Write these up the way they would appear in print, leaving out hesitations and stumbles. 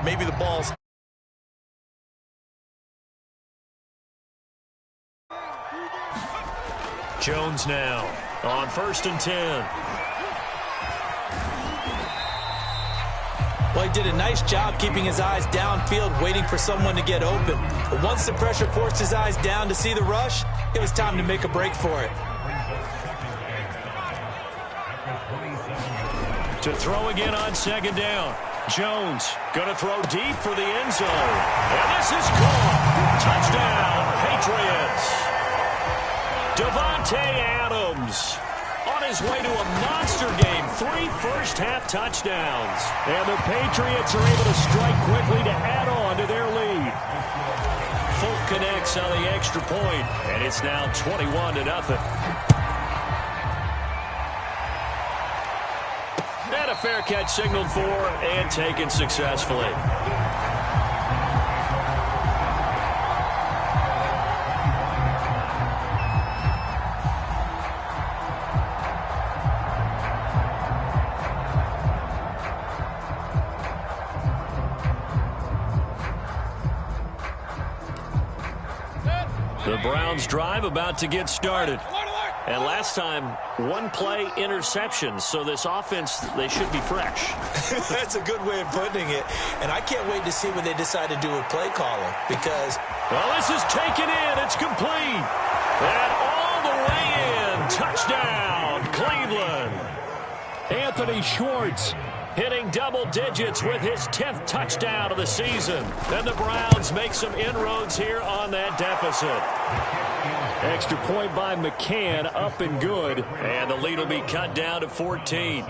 maybe the ball's... Jones now on 1st and 10. Well, he did a nice job keeping his eyes downfield, waiting for someone to get open. But once the pressure forced his eyes down to see the rush, it was time to make a break for it. To throw again on 2nd down. Jones going to throw deep for the end zone. And this is caught. Touchdown, Patriots. Davante Adams on his way to a monster game. 3 first-half touchdowns. And the Patriots are able to strike quickly to add on to their lead. Folk connects on the extra point, and it's now 21-0. And a fair catch signaled for and taken successfully. The Browns drive about to get started. And last time, 1 play interception. So this offense, they should be fresh. That's a good way of putting it. And I can't wait to see what they decide to do with play calling. Because... well, this is taken in. It's complete. And all the way in. Touchdown, Cleveland. Anthony Schwartz hitting double digits with his 10th touchdown of the season. And the Browns make some inroads here on that deficit. Extra point by McCann, up and good. And the lead will be cut down to 14.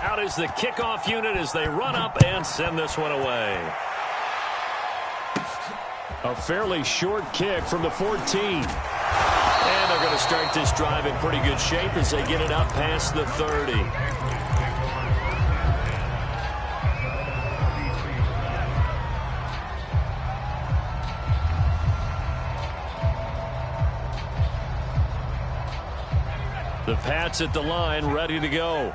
Out is the kickoff unit as they run up and send this one away. A fairly short kick from the 14. And they're going to start this drive in pretty good shape as they get it up past the 30. The Pats at the line, ready to go.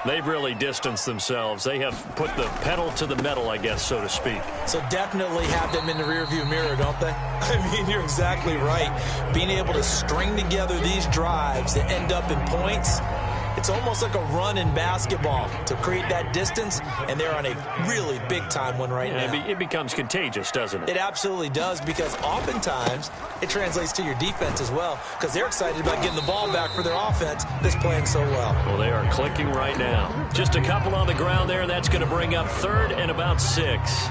They've really distanced themselves. They have put the pedal to the metal, I guess, so to speak. So definitely have them in the rearview mirror, don't they? I mean, you're exactly right. Being able to string together these drives that end up in points, it's almost like a run in basketball to create that distance, and they're on a really big-time one right now. It becomes contagious, doesn't it? It absolutely does, because oftentimes it translates to your defense as well, because they're excited about getting the ball back for their offense that's playing so well. Well, they are clicking right now. Just a couple on the ground there, and that's going to bring up 3rd and about 6.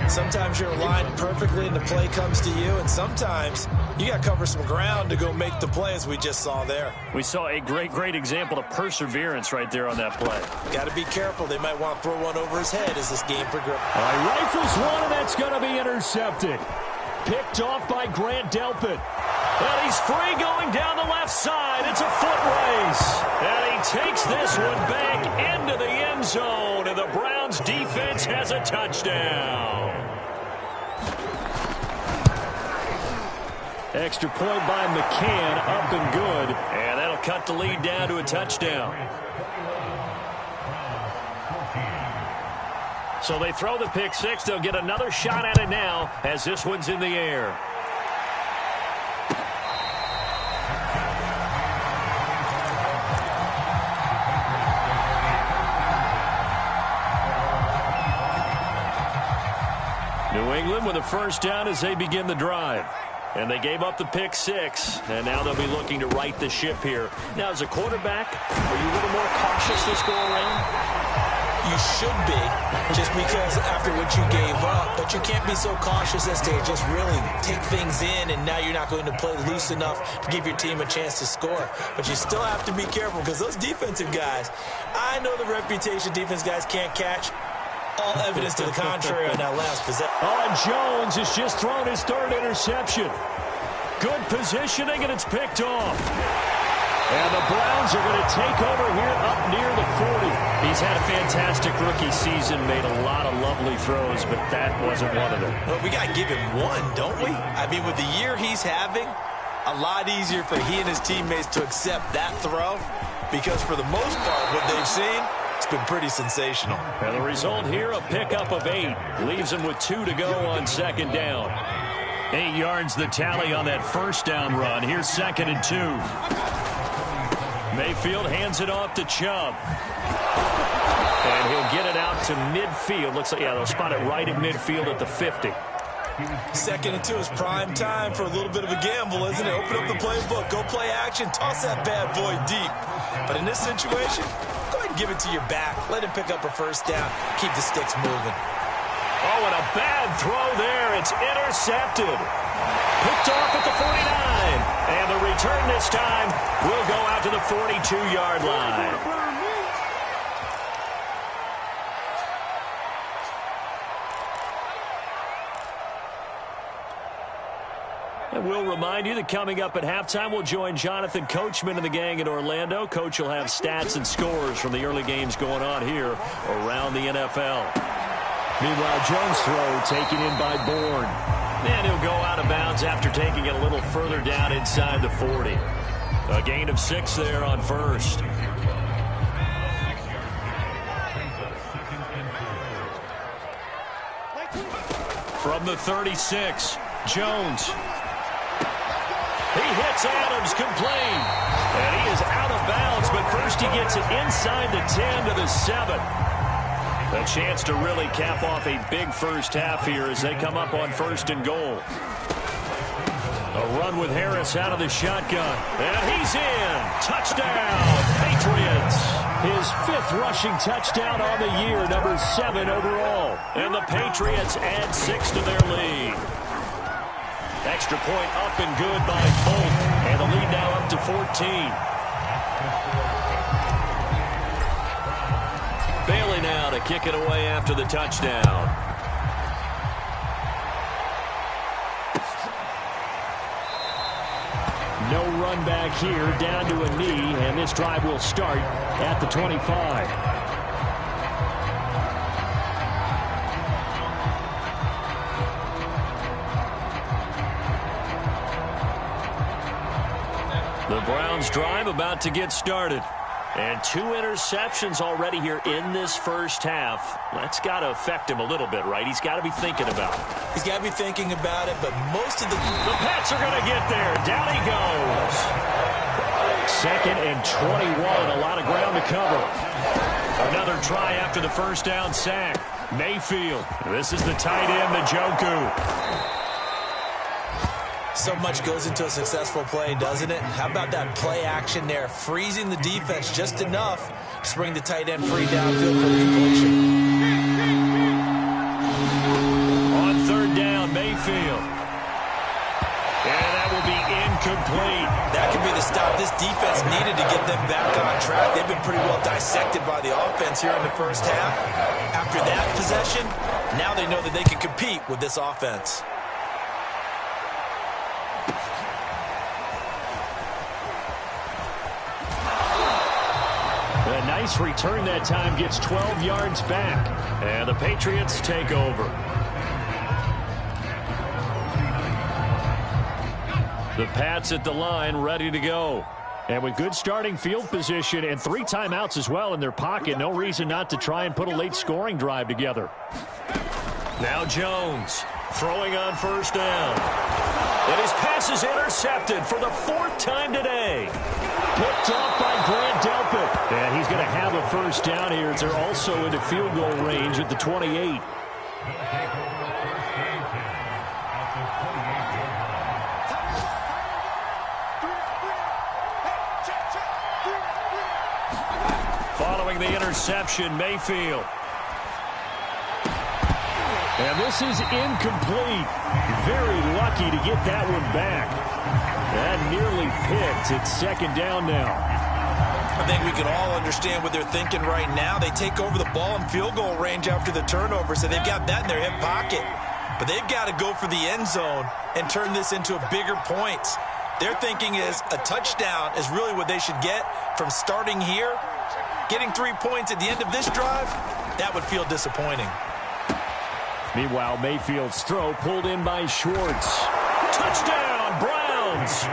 Sometimes you're aligned perfectly and the play comes to you, and sometimes you got to cover some ground to go make the play, as we just saw there. We saw a great example of perseverance right there on that play. Got to be careful. They might want to throw one over his head as this game progresses. All right, rifles one, and that's going to be intercepted. Picked off by Grant Delpit. And he's free going down the left side. It's a foot race. And he takes this one back into the end zone. And the Browns defense has a touchdown. Extra point by McCann, up and good. And that'll cut the lead down to a touchdown. So they throw the pick 6. They'll get another shot at it now as this one's in the air. New England with a first down as they begin the drive. And they gave up the pick 6, and now they'll be looking to right the ship here. Now, as a quarterback, are you a little more cautious this go around? You should be, just because after what you gave up, but you can't be so cautious as to just really take things in, and now you're not going to play loose enough to give your team a chance to score. But you still have to be careful, because those defensive guys, I know the reputation defense guys can't catch. All evidence to the contrary on that last possession. Oh, and Jones has just thrown his 3rd interception. Good positioning, and it's picked off. And the Browns are going to take over here up near the 40. He's had a fantastic rookie season, made a lot of lovely throws, but that wasn't one of them. Well, we got to give him one, don't we? I mean, with the year he's having, a lot easier for he and his teammates to accept that throw because for the most part, what they've seen, it's been pretty sensational. And the result here, a pickup of 8. Leaves them with 2 to go on second down. 8 yards the tally on that first down run. Here's 2nd and 2. Mayfield hands it off to Chubb. And he'll get it out to midfield. Looks like, yeah, they'll spot it right at midfield at the 50. 2nd and 2 is prime time for a little bit of a gamble, isn't it? Open up the playbook, go play action, toss that bad boy deep. But in this situation, go ahead and give it to your back. Let him pick up a first down. Keep the sticks moving. Oh, and a bad throw there. It's intercepted. Picked off at the 49. And the return this time will go out to the 42-yard line. And we'll remind you that coming up at halftime, we'll join Jonathan Coachman and the gang in Orlando. Coach will have stats and scores from the early games going on here around the NFL. Meanwhile, Jones' throw taken in by Bourne. And he'll go out of bounds after taking it a little further down inside the 40. A gain of 6 there on first. From the 36, Jones. He hits Adams complete. And he is out of bounds, but first he gets it inside the 10 to the 7. A chance to really cap off a big first half here as they come up on 1st and goal. A run with Harris out of the shotgun. And he's in. Touchdown, Patriots. His 5th rushing touchdown on the year, number 7 overall. And the Patriots add 6 to their lead. Extra point up and good by Folk. And the lead now up to 14. Bailey now to kick it away after the touchdown. No run back here, down to a knee, and this drive will start at the 25. The Browns drive about to get started. And 2 interceptions already here in this first half. That's got to affect him a little bit, right? He's got to be thinking about it. He's got to be thinking about it, but most of the Pats are going to get there. Down he goes. 2nd and 21. A lot of ground to cover. Another try after the first down sack. Mayfield. This is the tight end, Njoku. So much goes into a successful play, doesn't it? How about that play action there? Freezing the defense just enough to bring the tight end free downfield for the completion. On 3rd down, Mayfield. And that will be incomplete. That could be the stop this defense needed to get them back on track. They've been pretty well dissected by the offense here in the first half. After that possession, now they know that they can compete with this offense. A nice return that time, gets 12 yards back. And the Patriots take over. The Pats at the line, ready to go. And with good starting field position and 3 timeouts as well in their pocket, no reason not to try and put a late scoring drive together. Now Jones throwing on 1st down. And his pass is intercepted for the 4th time today. Picked off by Grant Delpit. And he's going to have a first down here as they're also into field goal range at the 28. Following the interception, Mayfield. And this is incomplete. Very lucky to get that one back. That nearly picked. It's 2nd down now. I think we can all understand what they're thinking right now. They take over the ball in field goal range after the turnover, so they've got that in their hip pocket. But they've got to go for the end zone and turn this into a bigger point. Their thinking is a touchdown is really what they should get from starting here. Getting 3 points at the end of this drive, that would feel disappointing. Meanwhile, Mayfield's throw pulled in by Schwartz. Touchdown, Browns!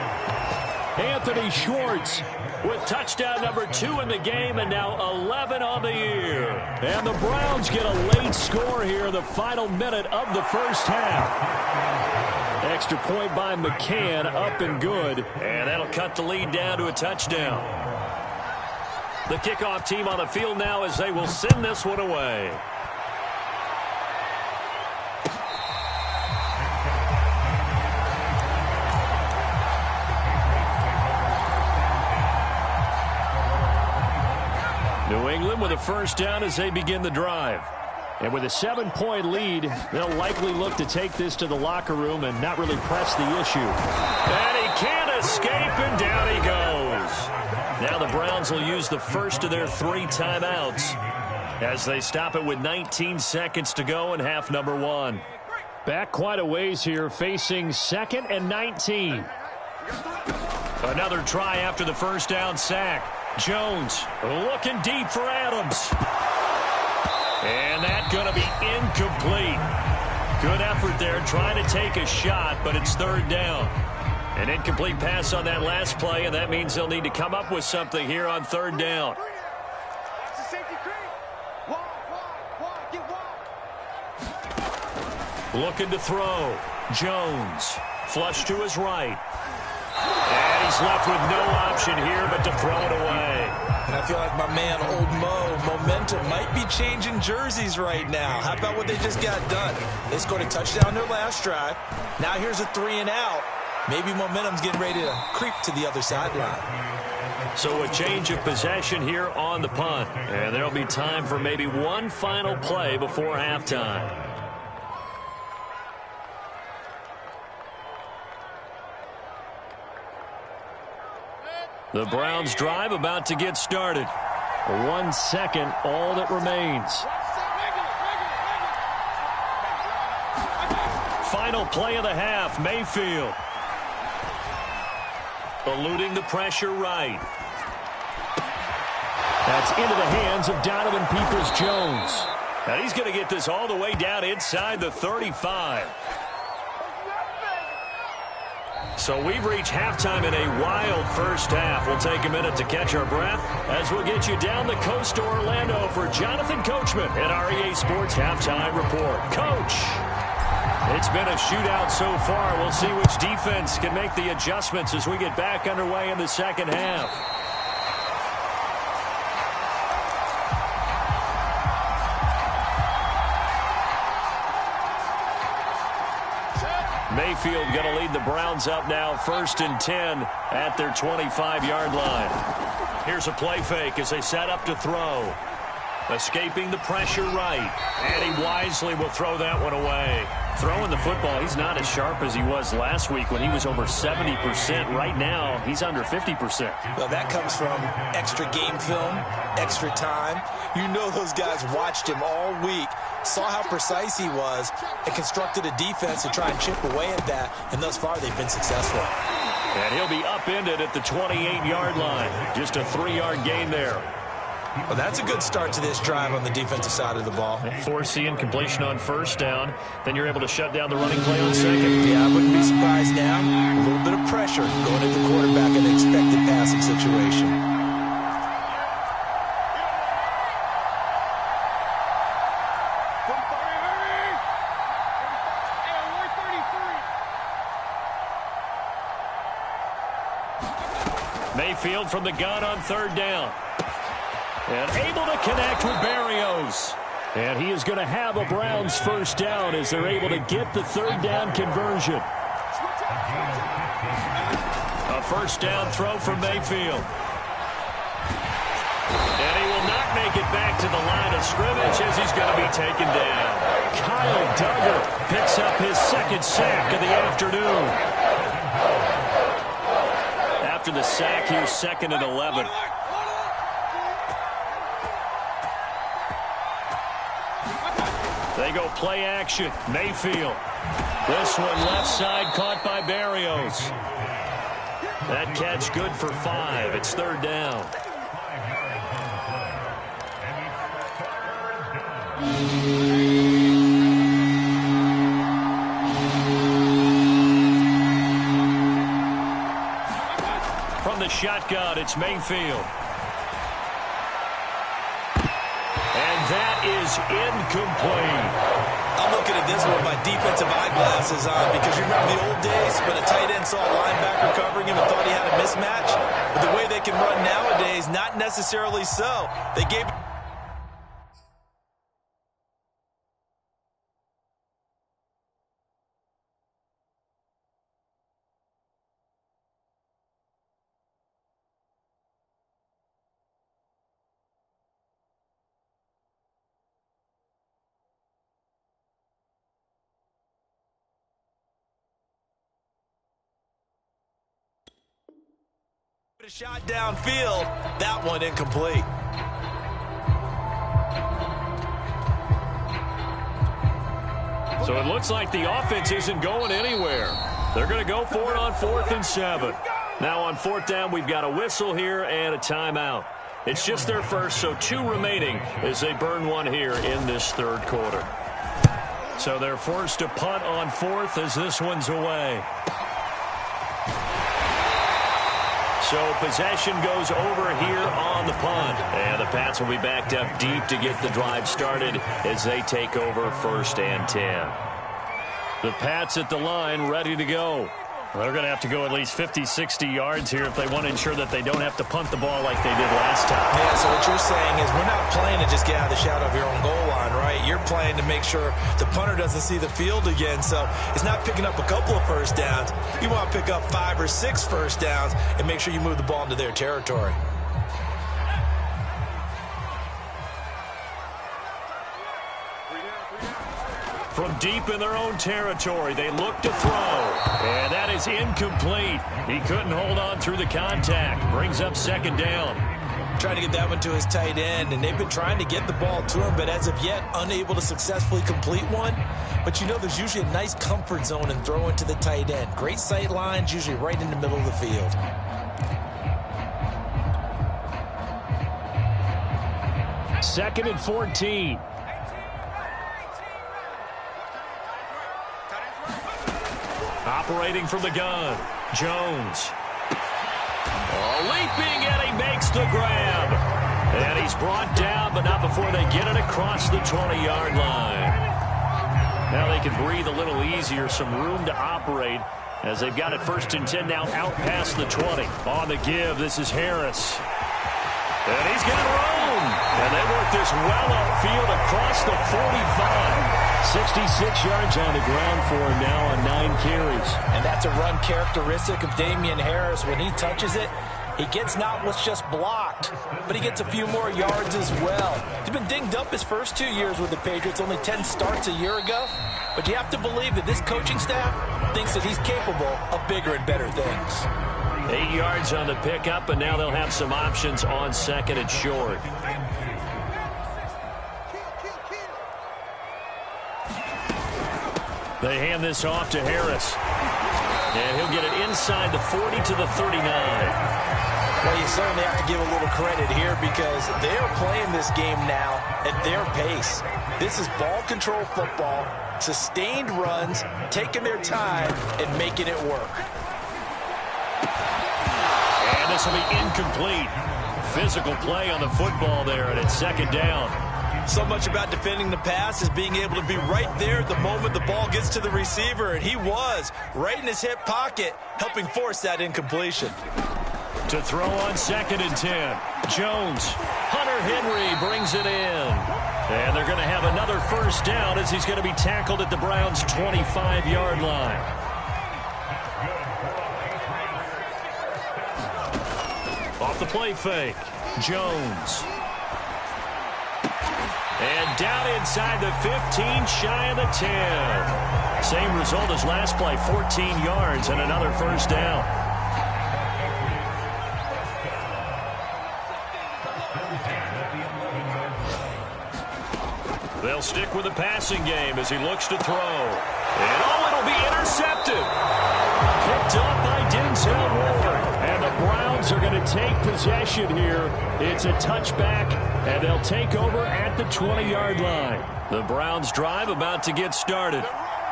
Anthony Schwartz with Touchdown number 2 in the game, and now 11 on the year. And the Browns get a late score here in the final minute of the first half. Extra point by McCann, up and good. And that'll cut the lead down to a touchdown. The kickoff team on the field now as they will send this one away. New England with a first down as they begin the drive. And with a 7-point lead, they'll likely look to take this to the locker room and not really press the issue. And he can't escape, and down he goes. Now the Browns will use the first of their 3 timeouts as they stop it with 19 seconds to go in half number 1. Back quite a ways here, facing 2nd and 19. Another try after the first down sack. Jones looking deep for Adams. And that's going to be incomplete. Good effort there trying to take a shot, but it's 3rd down. An incomplete pass on that last play, and that means they'll need to come up with something here on 3rd down. Looking to throw. Jones. Flush to his right. And he's left with no option here but to throw it away. And I feel like my man, Old Mo, momentum might be changing jerseys right now. How about what they just got done? They scored a touchdown their last drive. Now here's a 3 and out. Maybe momentum's getting ready to creep to the other sideline. So a change of possession here on the punt. And there'll be time for maybe one final play before halftime. The Browns drive about to get started. 1 second, all that remains. Final play of the half, Mayfield. Eluding the pressure right. That's into the hands of Donovan Peoples-Jones. And he's going to get this all the way down inside the 35. So we've reached halftime in a wild first half. We'll take a minute to catch our breath as we'll get you down the coast to Orlando for Jonathan Coachman at our EA Sports Halftime Report. Coach, it's been a shootout so far. We'll see which defense can make the adjustments as we get back underway in the second half. Mayfield going to lead the Browns up now, 1st and 10 at their 25-yard line. Here's a play fake as they set up to throw. Escaping the pressure right. And he wisely will throw that one away. Throwing the football, he's not as sharp as he was last week when he was over 70%. Right now, he's under 50%. Well, that comes from extra game film, extra time. You know those guys watched him all week, saw how precise he was, and constructed a defense to try and chip away at that, and thus far they've been successful. And he'll be upended at the 28-yard line. Just a 3-yard gain there. Well, that's a good start to this drive on the defensive side of the ball. Forcing completion on first down. Then you're able to shut down the running play on second. Yeah, I wouldn't be surprised now. A little bit of pressure going at the quarterback in an expected passing situation. Mayfield from the gun on 3rd down. And able to connect with Berrios. And he is going to have a Browns first down as they're able to get the 3rd down conversion. A first down throw from Mayfield. And he will not make it back to the line of scrimmage as he's going to be taken down. Kyle Duggar picks up his 2nd sack of the afternoon. After the sack, here's 2nd and 11. They go play action. Mayfield. This one left side caught by Berrios. That catch good for 5. It's 3rd down. shotgun. It's Mayfield. And that is incomplete. I'm looking at this with my defensive eyeglasses on because you remember the old days when a tight end saw a linebacker covering him and thought he had a mismatch? But the way they can run nowadays, not necessarily so. They gave... a shot downfield. That one incomplete. So it looks like the offense isn't going anywhere. They're going to go for it on 4th and 7. Now on 4th down, we've got a whistle here and a timeout. It's just their first, so 2 remaining as they burn one here in this 3rd quarter. So they're forced to punt on 4th as this one's away. So possession goes over here on the punt. And the Pats will be backed up deep to get the drive started as they take over 1st and 10. The Pats at the line ready to go. They're going to have to go at least 50, 60 yards here if they want to ensure that they don't have to punt the ball like they did last time. Yeah, so what you're saying is we're not playing to just get out of the shadow of your own goal line, right? You're playing to make sure the punter doesn't see the field again. So it's not picking up a couple of first downs. You want to pick up 5 or 6 first downs and make sure you move the ball into their territory. From deep in their own territory, they look to throw. And that is incomplete. He couldn't hold on through the contact. Brings up 2nd down. Trying to get that one to his tight end, and they've been trying to get the ball to him, but as of yet, unable to successfully complete one. But you know there's usually a nice comfort zone in throwing to the tight end. Great sight lines, usually right in the middle of the field. Second and 14. Operating from the gun, Jones. Leaping, and he makes the grab. And he's brought down, but not before they get it across the 20-yard line. Now they can breathe a little easier, some room to operate as they've got it 1st and 10 now out past the 20. On the give, this is Harris. And he's got room. And they work this well upfield across the 45. 66 yards on the ground for him now on 9 carries. And that's a run characteristic of Damian Harris. When he touches it, he gets not what's just blocked, but he gets a few more yards as well. He's been dinged up his first 2 years with the Patriots, only 10 starts a year ago. But you have to believe that this coaching staff thinks that he's capable of bigger and better things. 8 yards on the pickup, and now they'll have some options on 2nd and short. They hand this off to Harris. And he'll get it inside the 40 to the 39. Well, you certainly have to give a little credit here because they're playing this game now at their pace. This is ball control football, sustained runs, taking their time, and making it work. And this will be incomplete. Physical play on the football there, and it's 2nd down. So much about defending the pass is being able to be right there at the moment the ball gets to the receiver, and he was right in his hip pocket, helping force that incompletion. To throw on 2nd and 10, Jones. Hunter Henry brings it in. And they're going to have another 1st down as he's going to be tackled at the Browns' 25-yard line. Off the play fake, Jones. And down inside the 15, shy of the 10. Same result as last play, 14 yards and another 1st down. They'll stick with the passing game as he looks to throw. And it'll be intercepted. Picked up by Denzel Ward. And the Browns are going to take possession here. It's a touchback, and they'll take over at the 20-yard line. The Browns drive about to get started.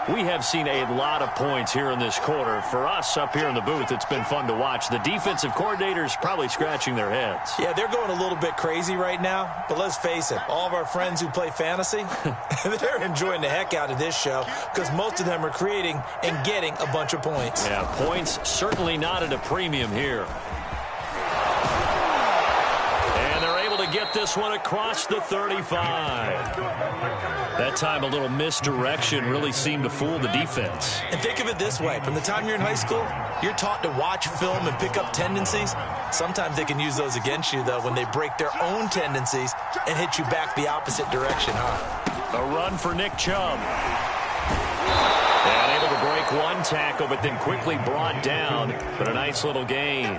We have seen a lot of points here in this quarter. For us up here in the booth, it's been fun to watch. The defensive coordinators probably scratching their heads. Yeah, they're going a little bit crazy right now. But let's face it, all of our friends who play fantasy, they're enjoying the heck out of this show because most of them are creating and getting a bunch of points. Yeah, points certainly not at a premium here. And they're able to get this one across the 35. That time a little misdirection really seemed to fool the defense. And think of it this way. From the time you're in high school, you're taught to watch film and pick up tendencies. Sometimes they can use those against you, though, when they break their own tendencies and hit you back the opposite direction, huh? A run for Nick Chubb. And able to break one tackle, but then quickly brought down. But a nice little gain.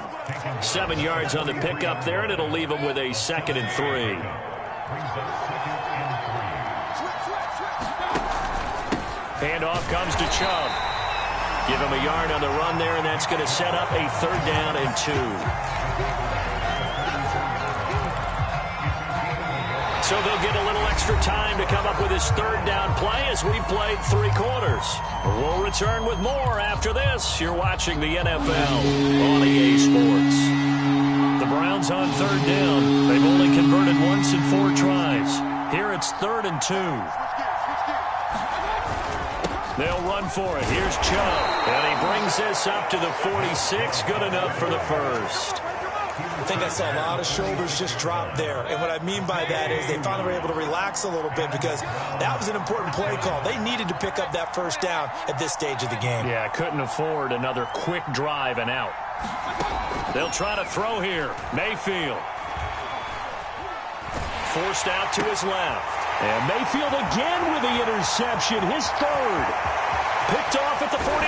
7 yards on the pickup there, and it'll leave him with a 2nd and 3. Handoff comes to Chubb. Give him a yard on the run there, and that's going to set up a 3rd down and 2. So they'll get a little extra time to come up with his 3rd down play as we played 3 quarters. We'll return with more after this. You're watching the NFL on EA Sports. The Browns on 3rd down. They've only converted once in 4 tries. Here it's 3rd and 2. They'll run for it. Here's Chubb. And he brings this up to the 46. Good enough for the 1st. I think I saw a lot of shoulders just drop there. And what I mean by that is they finally were able to relax a little bit because that was an important play call. They needed to pick up that 1st down at this stage of the game. Yeah, couldn't afford another quick drive and out. They'll try to throw here. Mayfield. Forced out to his left. And Mayfield again with the interception, his 3rd. Picked off at the 49.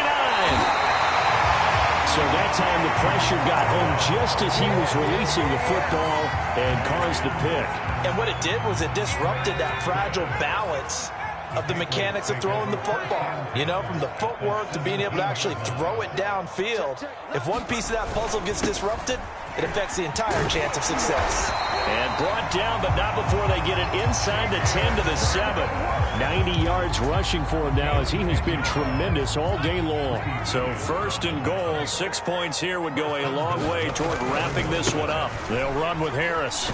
So that time the pressure got home just as he was releasing the football and caused the pick. And what it did was it disrupted that fragile balance of the mechanics of throwing the football. You know, from the footwork to being able to actually throw it downfield. If one piece of that puzzle gets disrupted, it affects the entire chance of success. And brought down, but not before they get it inside the 10 to the 7. 90 yards rushing for him now as he has been tremendous all day long. So 1st and goal, 6 points here would go a long way toward wrapping this one up. They'll run with Harris.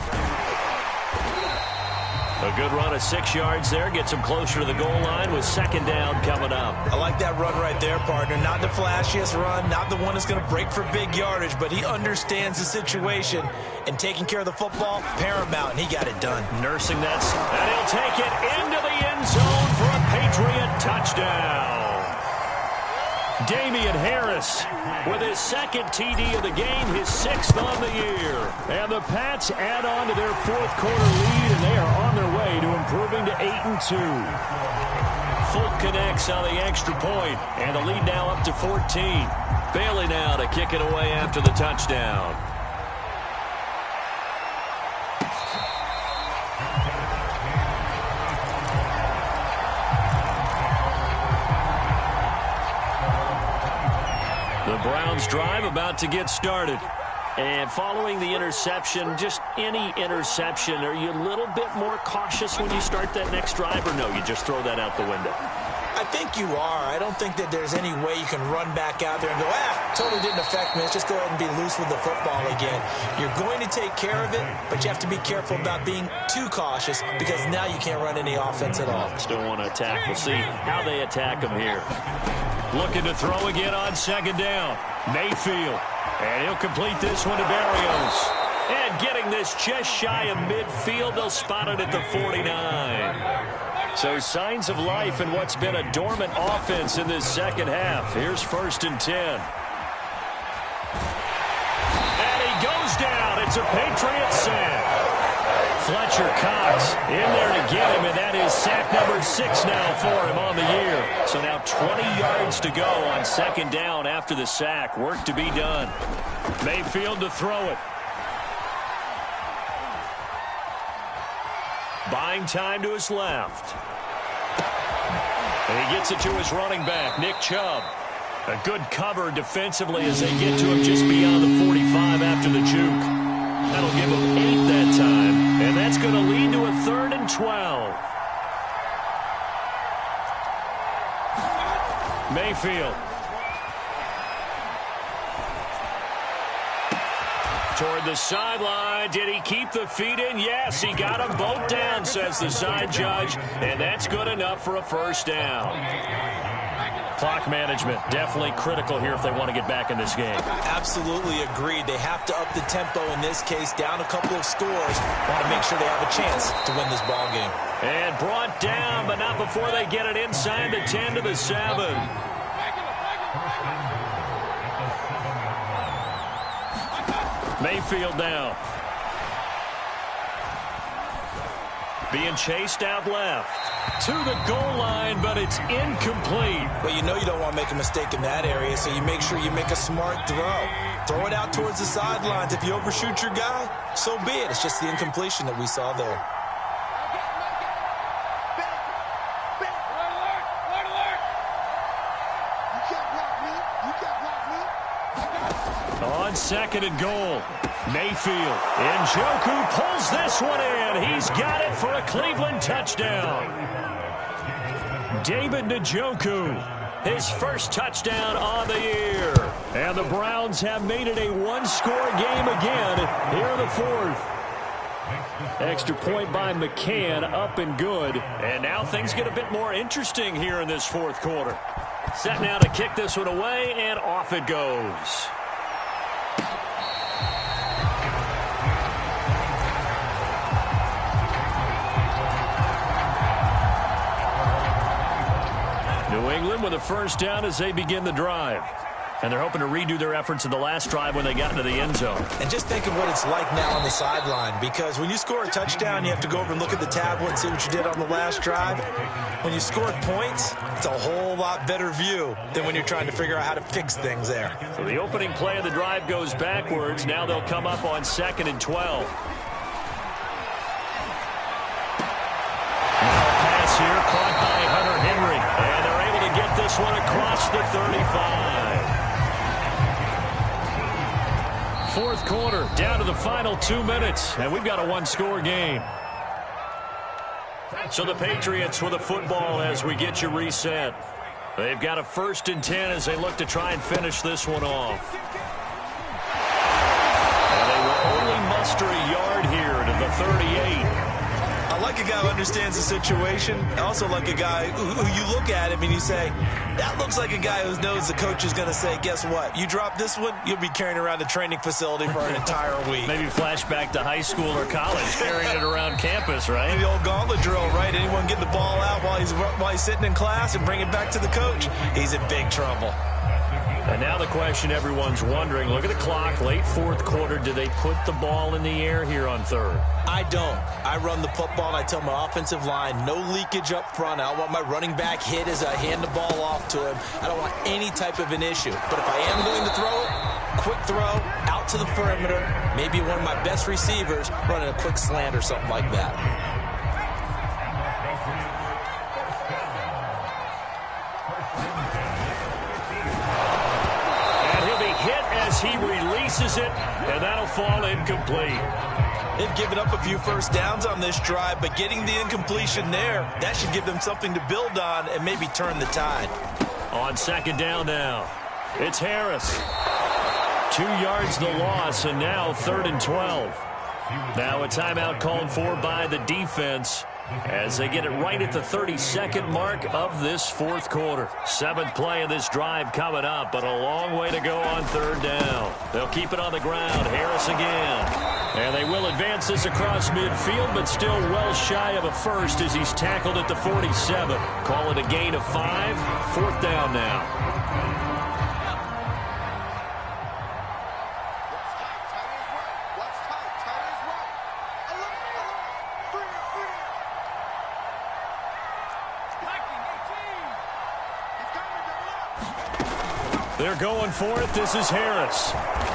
A good run of 6 yards there. Gets him closer to the goal line with 2nd down coming up. I like that run right there, partner. Not the flashiest run, not the one that's going to break for big yardage, but he understands the situation, and taking care of the football, paramount, and he got it done. Nursing that, and he'll take it into the end zone for a Patriot touchdown. Damian Harris with his 2nd TD of the game, his 6th on the year. And the Pats add on to their 4th quarter lead, and they are on their way to improving to 8-2. Fulk connects on the extra point, and the lead now up to 14. Bailey now to kick it away after the touchdown. The Browns drive about to get started. And following the interception, just any interception, are you a little bit more cautious when you start that next drive, or no, you just throw that out the window? I think you are. I don't think that there's any way you can run back out there and go, totally didn't affect me. Let's just go ahead and be loose with the football again. You're going to take care of it, but you have to be careful about being too cautious because now you can't run any offense at all. Still want to attack. We'll see how they attack him here. Looking to throw again on 2nd down. Mayfield. And he'll complete this one to Berrios. And getting this just shy of midfield, they'll spot it at the 49. So signs of life in what's been a dormant offense in this 2nd half. Here's 1st and 10. And he goes down. It's a Patriot sack. Fletcher Cox in there to get him, and that is sack number 6 now for him on the year. So now 20 yards to go on 2nd down after the sack. Work to be done. Mayfield to throw it. Buying time to his left. And he gets it to his running back, Nick Chubb. A good cover defensively as they get to him just beyond the 45 after the juke. That'll give him 8 that time, and that's going to lead to a 3rd and 12. Mayfield. Toward the sideline. Did he keep the feet in? Yes, he got them both down, says the side judge. And that's good enough for a first down. Clock management definitely critical here if they want to get back in this game. Absolutely agreed. They have to up the tempo in this case, down a couple of scores. Want to make sure they have a chance to win this ball game. And brought down, but not before they get it inside the 10 to the 7. Mayfield now. Being chased out left. To the goal line, but it's incomplete. Well, you know you don't want to make a mistake in that area, so you make sure you make a smart throw. Throw it out towards the sidelines. If you overshoot your guy, so be it. It's just the incompletion that we saw there. On second and goal, Mayfield. Njoku pulls this one in. He's got it for a Cleveland touchdown. David Njoku, his first touchdown on the year. And the Browns have made it a one-score game again here in the fourth. Extra point by McCann, up and good. And now things get a bit more interesting here in this fourth quarter. Set now to kick this one away, and off it goes. New England with a first down as they begin the drive. And they're hoping to redo their efforts in the last drive when they got into the end zone. And just think of what it's like now on the sideline, because when you score a touchdown, you have to go over and look at the tablet and see what you did on the last drive. When you score points, it's a whole lot better view than when you're trying to figure out how to fix things there. So the opening play of the drive goes backwards. Now they'll come up on 2nd and 12. Now a pass here caught by Hunter Henry. And they're able to get this one across the 35. Fourth quarter, down to the final 2 minutes, and we've got a one-score game. So the Patriots with a football as we get you reset. They've got a 1st and 10 as they look to try and finish this one off. And they will only muster a yard here to the 38. I like a guy who understands the situation. I also like a guy who you look at him and you say, that looks like a guy who knows the coach is going to say, guess what? You drop this one, you'll be carrying around the training facility for an entire week. Maybe flashback to high school or college, carrying it around campus, right? The old gauntlet drill, right? Anyone get the ball out while he's sitting in class and bring it back to the coach, he's in big trouble. And now the question everyone's wondering, look at the clock, late fourth quarter, do they put the ball in the air here on third? I don't. I run the football and I tell my offensive line, no leakage up front. I don't want my running back hit as I hand the ball off to him. I don't want any type of an issue. But if I am going to throw it, quick throw, out to the perimeter, maybe one of my best receivers running a quick slant or something like that. He releases it, and that'll fall incomplete. They've given up a few first downs on this drive, but getting the incompletion there, that should give them something to build on and maybe turn the tide. On 2nd down now, it's Harris. 2 yards the loss, and now 3rd and 12. Now a timeout called for by the defense as they get it right at the 32nd mark of this fourth quarter. 7th play of this drive coming up, but a long way to go on 3rd down. They'll keep it on the ground. Harris again. And they will advance this across midfield, but still well shy of a first as he's tackled at the 47. Call it a gain of 5. 4th down now. They're going for it. This is Harris.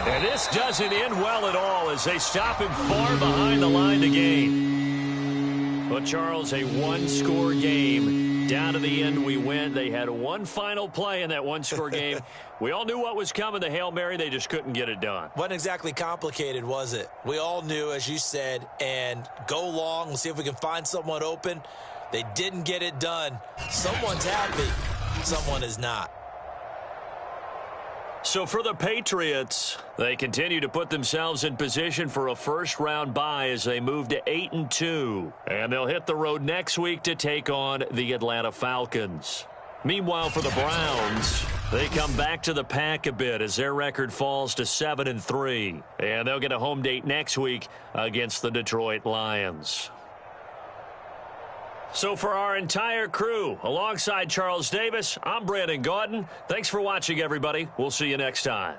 And this doesn't end well at all as they stop him far behind the line to gain. Well, Charles, a one-score game. Down to the end we went. They had one final play in that one-score game. We all knew what was coming, the Hail Mary. They just couldn't get it done. Wasn't exactly complicated, was it? We all knew, as you said, and go long. We'll see if we can find someone open. They didn't get it done. Someone's happy. Someone is not. So for the Patriots, they continue to put themselves in position for a first-round bye as they move to 8-2. And they'll hit the road next week to take on the Atlanta Falcons. Meanwhile, for the Browns, they come back to the pack a bit as their record falls to 7-3. And they'll get a home date next week against the Detroit Lions. So for our entire crew, alongside Charles Davis, I'm Brandon Gaudin. Thanks for watching, everybody. We'll see you next time.